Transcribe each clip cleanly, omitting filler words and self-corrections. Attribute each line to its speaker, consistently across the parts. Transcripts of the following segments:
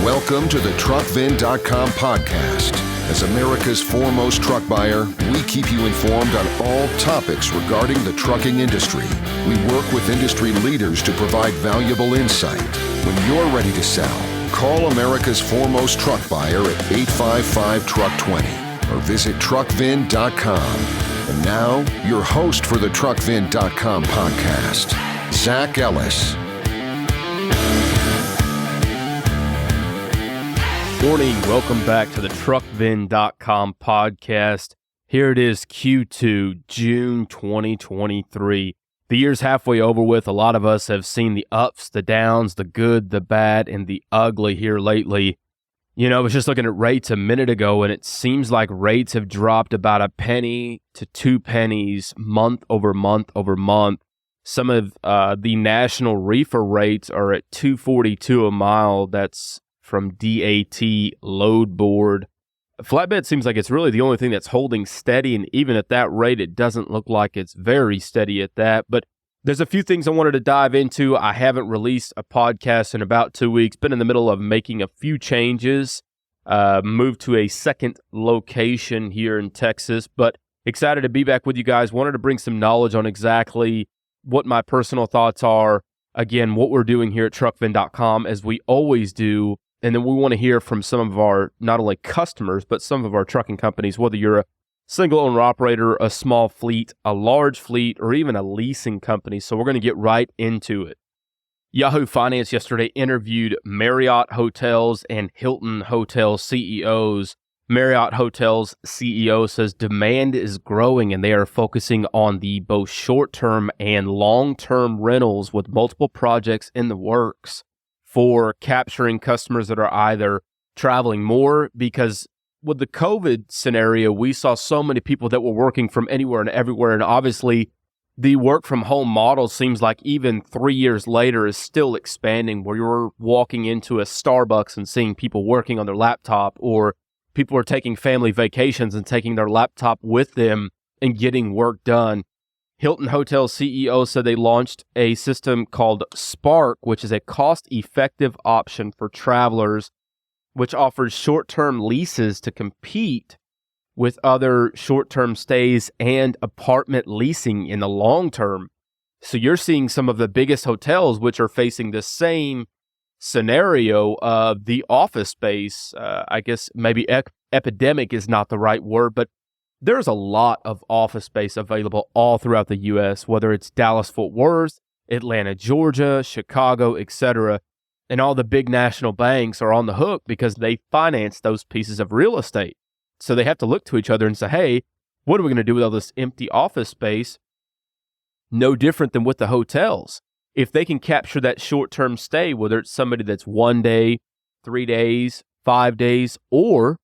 Speaker 1: Welcome to the TruckVin.com podcast. As America's foremost truck buyer, we keep you informed on all topics regarding the trucking industry. We work with industry leaders to provide valuable insight. When you're ready to sell, call America's foremost truck buyer at 855-TRUCK20 or visit TruckVin.com. And now, your host for the TruckVin.com podcast, Zach Ellis.
Speaker 2: Morning. Welcome back to the TruckVin.com podcast. Here it is, Q2, June 2023. The year's halfway over with. A lot of us have seen the ups, the downs, the good, the bad, and the ugly here lately. You know, I was just looking at rates a minute ago, and it seems like rates have dropped about a penny to 2 pennies month over month over month. Some of the national reefer rates are at $2.42 a mile. That's from DAT Load Board. Flatbed seems like it's really the only thing that's holding steady, and even at that rate, it doesn't look like it's very steady at that. But there's a few things I wanted to dive into. I haven't released a podcast in about 2 weeks. Been in the middle of making a few changes. Moved to a second location here in Texas, but excited to be back with you guys. Wanted to bring some knowledge on exactly what my personal thoughts are. Again, what we're doing here at TruckVin.com, as we always do. And then we want to hear from some of our, not only customers, but some of our trucking companies, whether you're a single owner operator, a small fleet, a large fleet, or even a leasing company. So we're going to get right into it. Yahoo Finance yesterday interviewed Marriott Hotels and Hilton Hotels CEOs. Marriott Hotels CEO says demand is growing and they are focusing on the both short-term and long-term rentals with multiple projects in the works for capturing customers that are either traveling more, because with the COVID scenario, we saw so many people that were working from anywhere and everywhere. And obviously, the work from home model seems like even 3 years later is still expanding, where you're walking into a Starbucks and seeing people working on their laptop, or people are taking family vacations and taking their laptop with them and getting work done. Hilton Hotel CEO said they launched a system called Spark, which is a cost-effective option for travelers, which offers short-term leases to compete with other short-term stays and apartment leasing in the long term. So you're seeing some of the biggest hotels which are facing the same scenario of the office space. I guess maybe epidemic is not the right word, but there's a lot of office space available all throughout the U.S., whether it's Dallas-Fort Worth, Atlanta, Georgia, Chicago, etc. And all the big national banks are on the hook because they finance those pieces of real estate. So they have to look to each other and say, hey, what are we going to do with all this empty office space? No different than with the hotels. If they can capture that short-term stay, whether it's somebody that's 1 day, 3 days, 5 days, or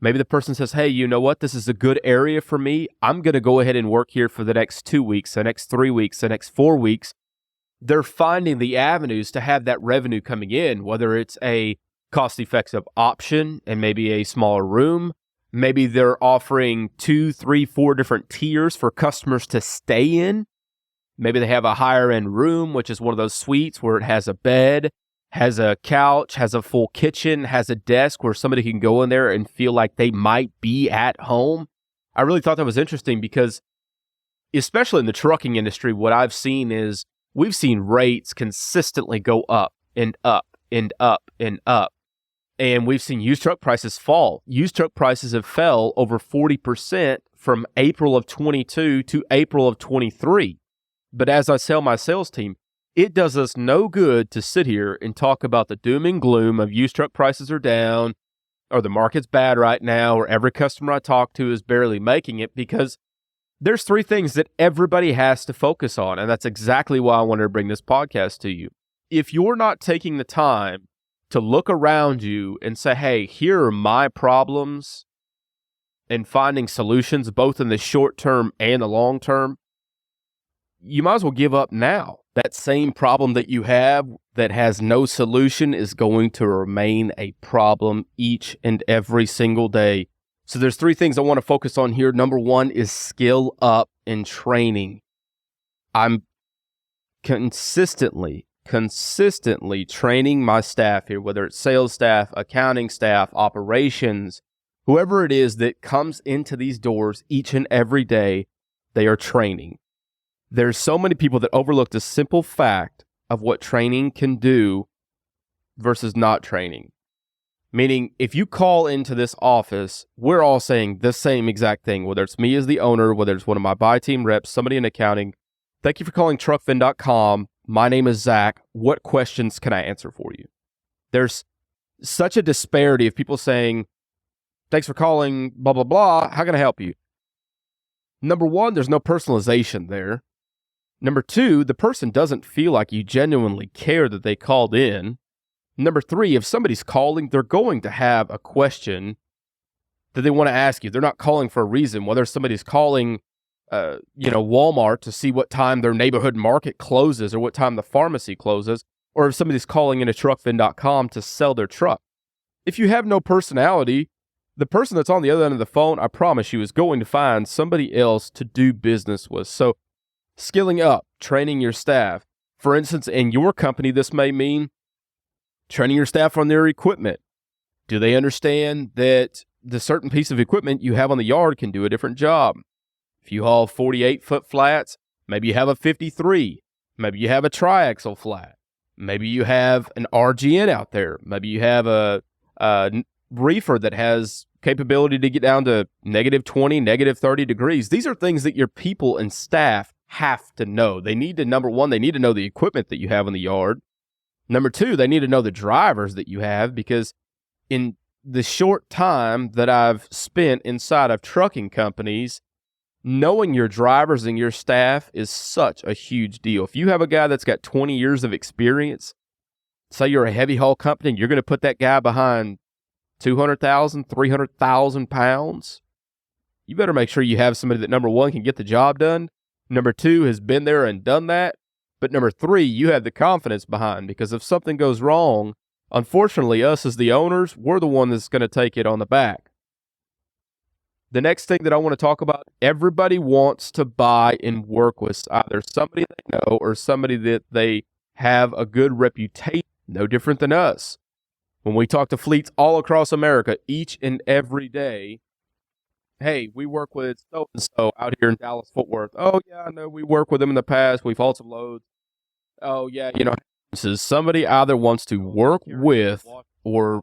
Speaker 2: maybe the person says, hey, you know what? This is a good area for me. I'm going to go ahead and work here for the next 2 weeks, the next 3 weeks, the next 4 weeks. They're finding the avenues to have that revenue coming in, whether it's a cost-effective option and maybe a smaller room. Maybe they're offering 2, 3, 4 different tiers for customers to stay in. Maybe they have a higher-end room, which is one of those suites where it has a bed, has a couch, has a full kitchen, has a desk where somebody can go in there and feel like they might be at home. I really thought that was interesting because, especially in the trucking industry, what I've seen is we've seen rates consistently go up and up and up and up. And we've seen used truck prices fall. Used truck prices have fell over 40% from April of 22 to April of 23. But as I tell my sales team, it does us no good to sit here and talk about the doom and gloom of used truck prices are down, or the market's bad right now, or every customer I talk to is barely making it, because there's 3 things that everybody has to focus on, and that's exactly why I wanted to bring this podcast to you. If you're not taking the time to look around you and say, hey, here are my problems, and finding solutions both in the short term and the long term, you might as well give up now. That same problem that you have that has no solution is going to remain a problem each and every single day. So there's 3 things I want to focus on here. Number 1 is skill up and training. I'm consistently consistently training my staff here, whether it's sales staff, accounting staff, operations, whoever it is that comes into these doors each and every day, they are training. There's so many people that overlook the simple fact of what training can do versus not training. Meaning, if you call into this office, we're all saying the same exact thing, whether it's me as the owner, whether it's one of my buy team reps, somebody in accounting. Thank you for calling truckvin.com. My name is Zach. What questions can I answer for you? There's such a disparity of people saying, thanks for calling, blah, blah, blah. How can I help you? Number one, there's no personalization there. Number two, the person doesn't feel like you genuinely care that they called in. Number three, if somebody's calling, they're going to have a question that they want to ask you. They're not calling for a reason. Whether somebody's calling, Walmart to see what time their neighborhood market closes or what time the pharmacy closes, or if somebody's calling into truckvin.com to sell their truck. If you have no personality, the person that's on the other end of the phone, I promise you, is going to find somebody else to do business with. So skilling up, training your staff. For instance, in your company, this may mean training your staff on their equipment. Do they understand that the certain piece of equipment you have on the yard can do a different job? If you haul 48-foot flats, maybe you have a 53. Maybe you have a triaxle flat. Maybe you have an RGN out there. Maybe you have a reefer that has capability to get down to negative 20, negative 30 degrees. These are things that your people and staff have to know. They need to, number one, they need to know the equipment that you have in the yard. Number two, they need to know the drivers that you have, because in the short time that I've spent inside of trucking companies, knowing your drivers and your staff is such a huge deal. If you have a guy that's got 20 years of experience, say you're a heavy haul company, and you're going to put that guy behind 200,000, 300,000 pounds, you better make sure you have somebody that, number one, can get the job done. Number two, has been there and done that. But number three, you have the confidence behind, because if something goes wrong, unfortunately, us as the owners, we're the one that's going to take it on the back. The next thing that I want to talk about, everybody wants to buy and work with either somebody they know or somebody that they have a good reputation, no different than us. When we talk to fleets all across America each and every day, hey, we work with so-and-so out here in Dallas-Fort Worth. Oh, yeah, I know we work with them in the past. We've hauled some loads. Oh, yeah, this is somebody either wants to work with or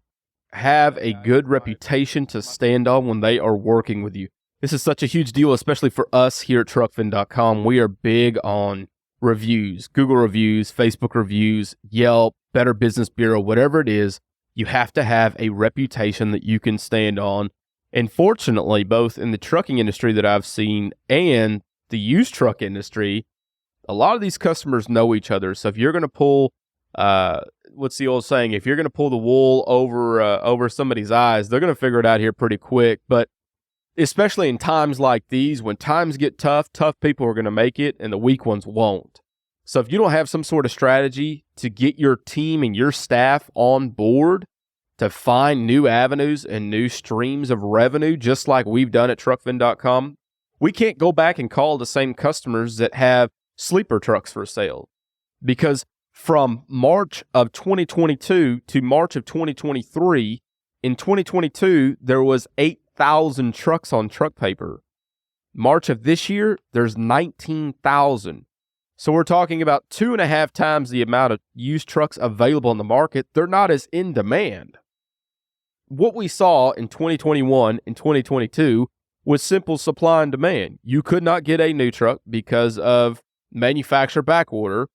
Speaker 2: have a good reputation to stand on when they are working with you. This is such a huge deal, especially for us here at truckvin.com. We are big on reviews, Google reviews, Facebook reviews, Yelp, Better Business Bureau, whatever it is. You have to have a reputation that you can stand on. And fortunately, both in the trucking industry that I've seen and the used truck industry, a lot of these customers know each other. So if you're going to pull, what's the old saying? If you're going to pull the wool over somebody's eyes, they're going to figure it out here pretty quick. But especially in times like these, when times get tough people are going to make it and the weak ones won't. So if you don't have some sort of strategy to get your team and your staff on board to find new avenues and new streams of revenue, just like we've done at truckvin.com, we can't go back and call the same customers that have sleeper trucks for sale. Because from March of 2022 to March of 2023, in 2022, there was 8,000 trucks on truck paper. March of this year, there's 19,000. So we're talking about 2.5 times the amount of used trucks available in the market. They're not as in demand. What we saw in 2021 and 2022 was simple supply and demand. You could not get a new truck because of manufacturer back order.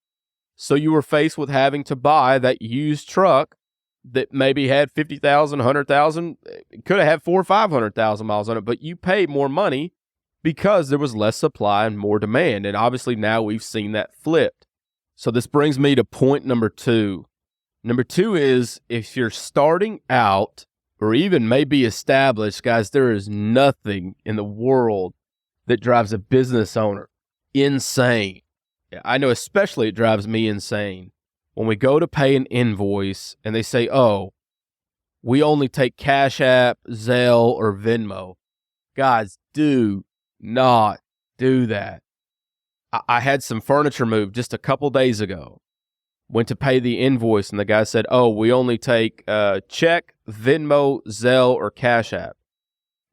Speaker 2: So you were faced with having to buy that used truck that maybe had 50,000, 100,000, could have had 400,000 or 500,000 miles on it, but you paid more money because there was less supply and more demand. And obviously now we've seen that flipped. So this brings me to point number two. Number two is, if you're starting out or even maybe established, guys, there is nothing in the world that drives a business owner insane. I know especially it drives me insane when we go to pay an invoice and they say, oh, we only take Cash App, Zelle, or Venmo. Guys, do not do that. I had some furniture moved just a couple days ago, Went to pay the invoice, and the guy said, "Oh, we only take check, Venmo, Zelle, or Cash App."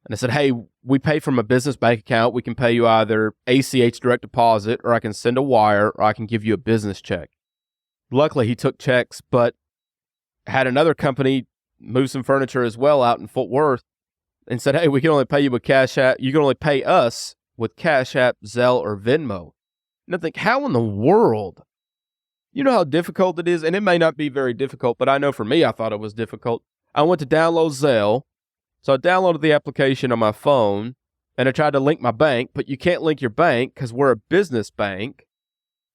Speaker 2: And I said, "Hey, we pay from a business bank account. We can pay you either ACH direct deposit, or I can send a wire, or I can give you a business check." Luckily, he took checks, but had another company move some furniture as well out in Fort Worth and said, "Hey, we can only pay you with Cash App. You can only pay us with Cash App, Zelle, or Venmo." And I think, how in the world? You know how difficult it is? And it may not be very difficult, but I know for me, I thought it was difficult. I went to download Zelle. So I downloaded the application on my phone, and I tried to link my bank, but you can't link your bank because we're a business bank,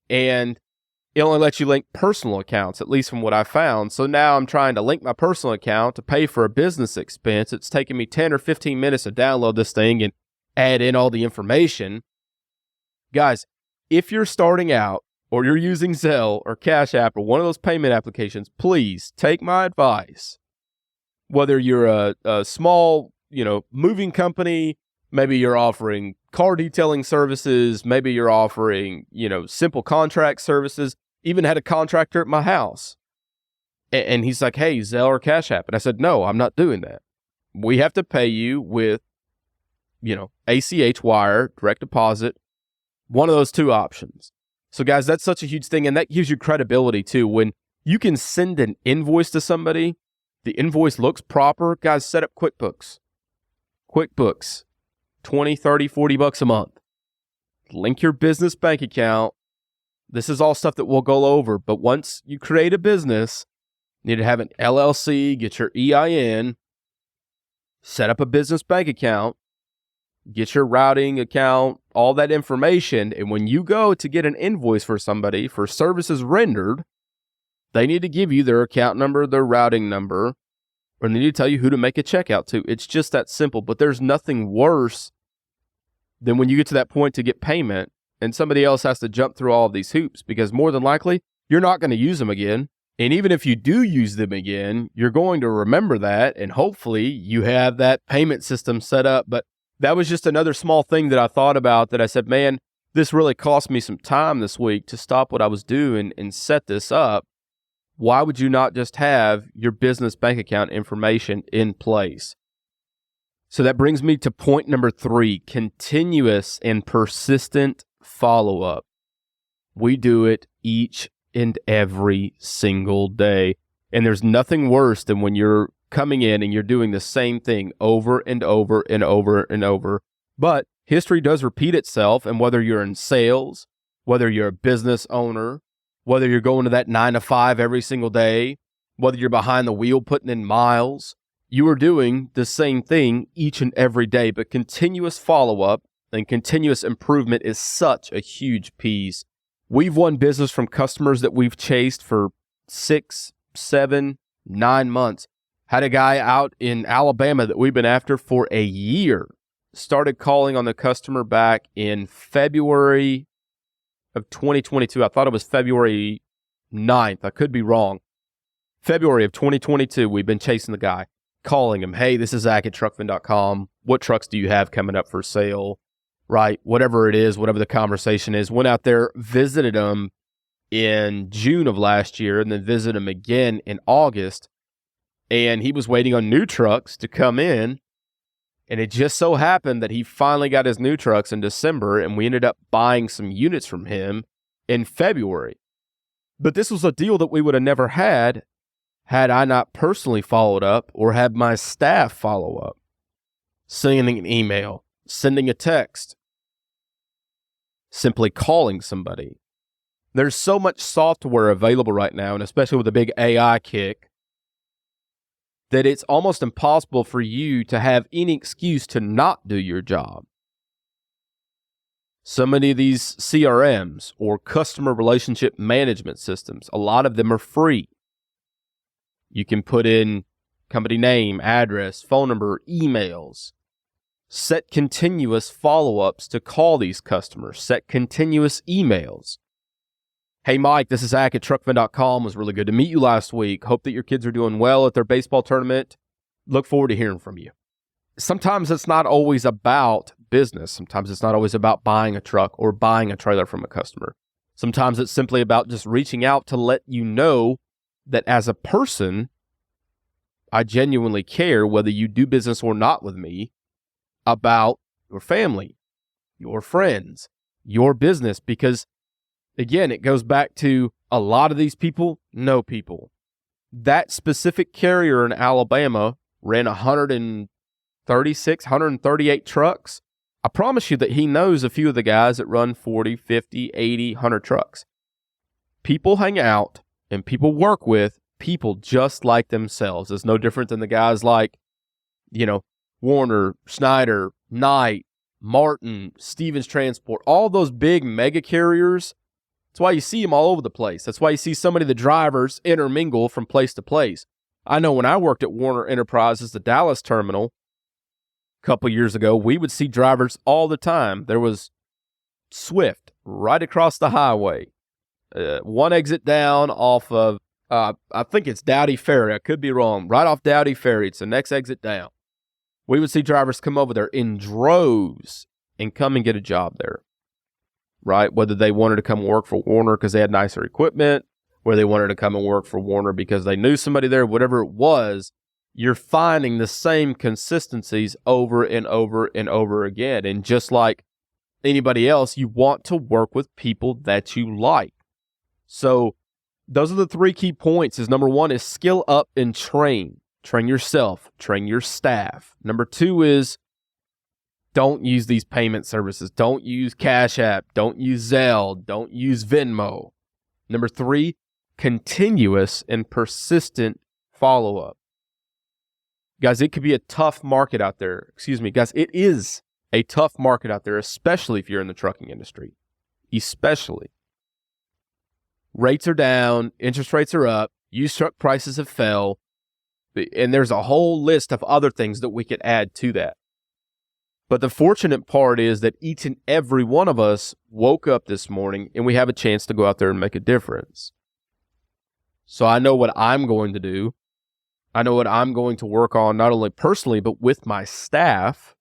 Speaker 2: and it only lets you link personal accounts, at least from what I found. So now I'm trying to link my personal account to pay for a business expense. It's taking me 10 or 15 minutes to download this thing and add in all the information. Guys, if you're starting out or you're using Zelle or Cash App or one of those payment applications, please take my advice. Whether you're a small, moving company, maybe you're offering car detailing services, maybe you're offering, simple contract services. Even had a contractor at my house. And he's like, "Hey, Zelle or Cash App." And I said, "No, I'm not doing that. We have to pay you with, ACH wire, direct deposit, one of those two options." So guys, that's such a huge thing. And that gives you credibility too. When you can send an invoice to somebody, the invoice looks proper. Guys, set up QuickBooks. QuickBooks, $20, $30, $40 a month. Link your business bank account. This is all stuff that we'll go over. But once you create a business, you need to have an LLC, get your EIN, set up a business bank account, get your routing account, all that information. And when you go to get an invoice for somebody for services rendered, they need to give you their account number, their routing number, or they need to tell you who to make a check out to. It's just that simple. But there's nothing worse than when you get to that point to get payment and somebody else has to jump through all of these hoops, because more than likely, you're not going to use them again. And even if you do use them again, you're going to remember that, and hopefully you have that payment system set up. But that was just another small thing that I thought about that I said, man, this really cost me some time this week to stop what I was doing and set this up. Why would you not just have your business bank account information in place? So that brings me to point number 3, continuous and persistent follow-up. We do it each and every single day. And there's nothing worse than when you're coming in and you're doing the same thing over and over and over and over. But history does repeat itself. And whether you're in sales, whether you're a business owner, whether you're going to that 9 to 5 every single day, whether you're behind the wheel putting in miles, you are doing the same thing each and every day. But continuous follow-up and continuous improvement is such a huge piece. We've won business from customers that we've chased for 6, 7, 9 months. Had a guy out in Alabama that we've been after for a year. Started calling on the customer back in February of 2022. I thought it was February 9th. I could be wrong. February of 2022, we've been chasing the guy, calling him, "Hey, this is Zach at truckvin.com. What trucks do you have coming up for sale?" Right? Whatever it is, whatever the conversation is. Went out there, visited him in June of last year, and then visited him again in August. And he was waiting on new trucks to come in. And it just so happened that he finally got his new trucks in December, and we ended up buying some units from him in February. But this was a deal that we would have never had I not personally followed up or had my staff follow up. Sending an email, sending a text, simply calling somebody. There's so much software available right now, and especially with the big AI kick, that it's almost impossible for you to have any excuse to not do your job. So many of these CRMs or customer relationship management systems, a lot of them are free. You can put in company name, address, phone number, emails. Set continuous follow-ups to call these customers. Set continuous emails. "Hey, Mike, this is Zach at truckvin.com. It was really good to meet you last week. Hope that your kids are doing well at their baseball tournament. Look forward to hearing from you." Sometimes it's not always about business. Sometimes it's not always about buying a truck or buying a trailer from a customer. Sometimes it's simply about just reaching out to let you know that as a person, I genuinely care whether you do business or not with me about your family, your friends, your business, because again, it goes back to a lot of these people know people. That specific carrier in Alabama ran 136, 138 trucks. I promise you that he knows a few of the guys that run 40, 50, 80, 100 trucks. People hang out and people work with people just like themselves. It's no different than the guys like, Warner, Schneider, Knight, Martin, Stevens Transport, all those big mega carriers. That's why you see them all over the place. That's why you see so many of the drivers intermingle from place to place. I know when I worked at Warner Enterprises, the Dallas terminal, a couple years ago, we would see drivers all the time. There was Swift right across the highway, one exit down off of, I think it's Dowdy Ferry. I could be wrong. Right off Dowdy Ferry. It's the next exit down. We would see drivers come over there in droves and come and get a job there, right? Whether they wanted to come work for Warner because they had nicer equipment, whether they wanted to come and work for Warner because they knew somebody there, whatever it was, you're finding the same consistencies over and over and over again. And just like anybody else, you want to work with people that you like. So those are the 3 key points. Is number 1 is skill up and train. Train yourself, train your staff. Number 2 is don't use these payment services. Don't use Cash App. Don't use Zelle. Don't use Venmo. Number 3, continuous and persistent follow-up. Guys, it could be a tough market out there. Guys, it is a tough market out there, especially if you're in the trucking industry. Especially. Rates are down, interest rates are up, used truck prices have fell, and there's a whole list of other things that we could add to that. But the fortunate part is that each and every one of us woke up this morning and we have a chance to go out there and make a difference. So I know what I'm going to do. I know what I'm going to work on, not only personally, but with my staff.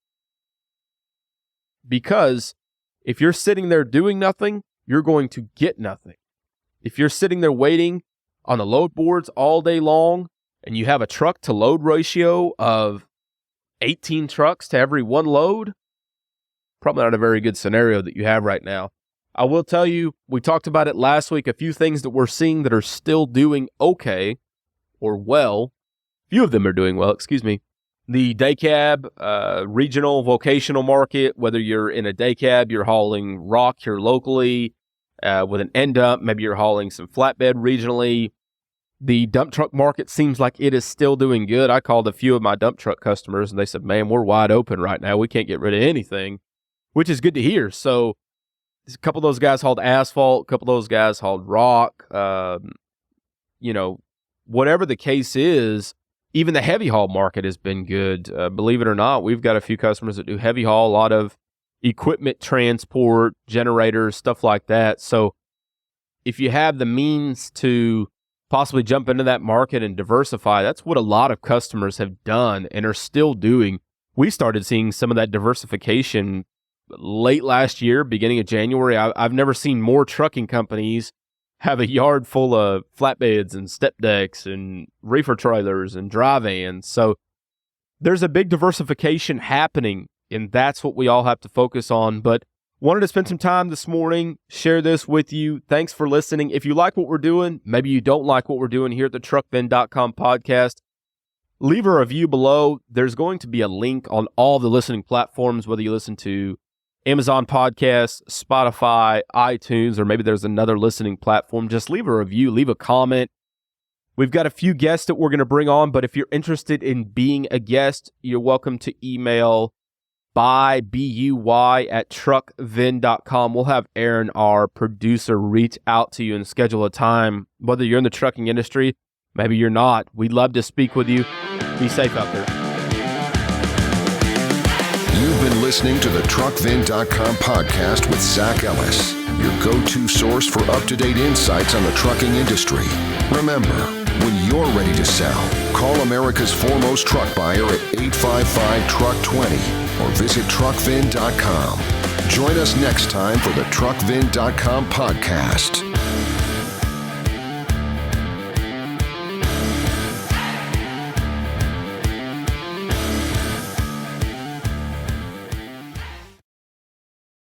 Speaker 2: Because if you're sitting there doing nothing, you're going to get nothing. If you're sitting there waiting on the load boards all day long and you have a truck to load ratio of 18 trucks to every 1 load, probably not a very good scenario that you have right now. I will tell you, we talked about it last week, a few things that we're seeing that are still doing okay or well. Few of them are doing well, The day cab, regional, vocational market, whether you're in a day cab, you're hauling rock here locally with an end dump, maybe you're hauling some flatbed regionally. The dump truck market seems like it is still doing good. I called a few of my dump truck customers and they said, man, we're wide open right now. We can't get rid of anything, which is good to hear. So a couple of those guys hauled asphalt, a couple of those guys hauled rock, whatever the case is. Even the heavy haul market has been good. Believe it or not, we've got a few customers that do heavy haul, a lot of equipment transport, generators, stuff like that. So if you have the means to possibly jump into that market and diversify, that's what a lot of customers have done and are still doing. We started seeing some of that diversification late last year, beginning of January. I've never seen more trucking companies have a yard full of flatbeds and step decks and reefer trailers and dry vans. So there's a big diversification happening, and that's what we all have to focus on. But wanted to spend some time this morning, share this with you. Thanks for listening. If you like what we're doing, maybe you don't like what we're doing here at the truckvin.com podcast, leave a review below. There's going to be a link on all the listening platforms, whether you listen to Amazon Podcasts, Spotify, iTunes, or maybe there's another listening platform. Just leave a review, leave a comment. We've got a few guests that we're going to bring on, but if you're interested in being a guest, you're welcome to email buy@truckvin.com. We'll have Aaron, our producer, reach out to you and schedule a time, whether you're in the trucking industry, maybe you're not. We'd love to speak with you. Be safe out there.
Speaker 1: You've been listening to the truckvin.com podcast with Zach Ellis, your go-to source for up-to-date insights on the trucking industry. Remember, when you're ready to sell, call America's foremost truck buyer at 855-TRUCK20 or visit truckvin.com. Join us next time for the TruckVin.com podcast.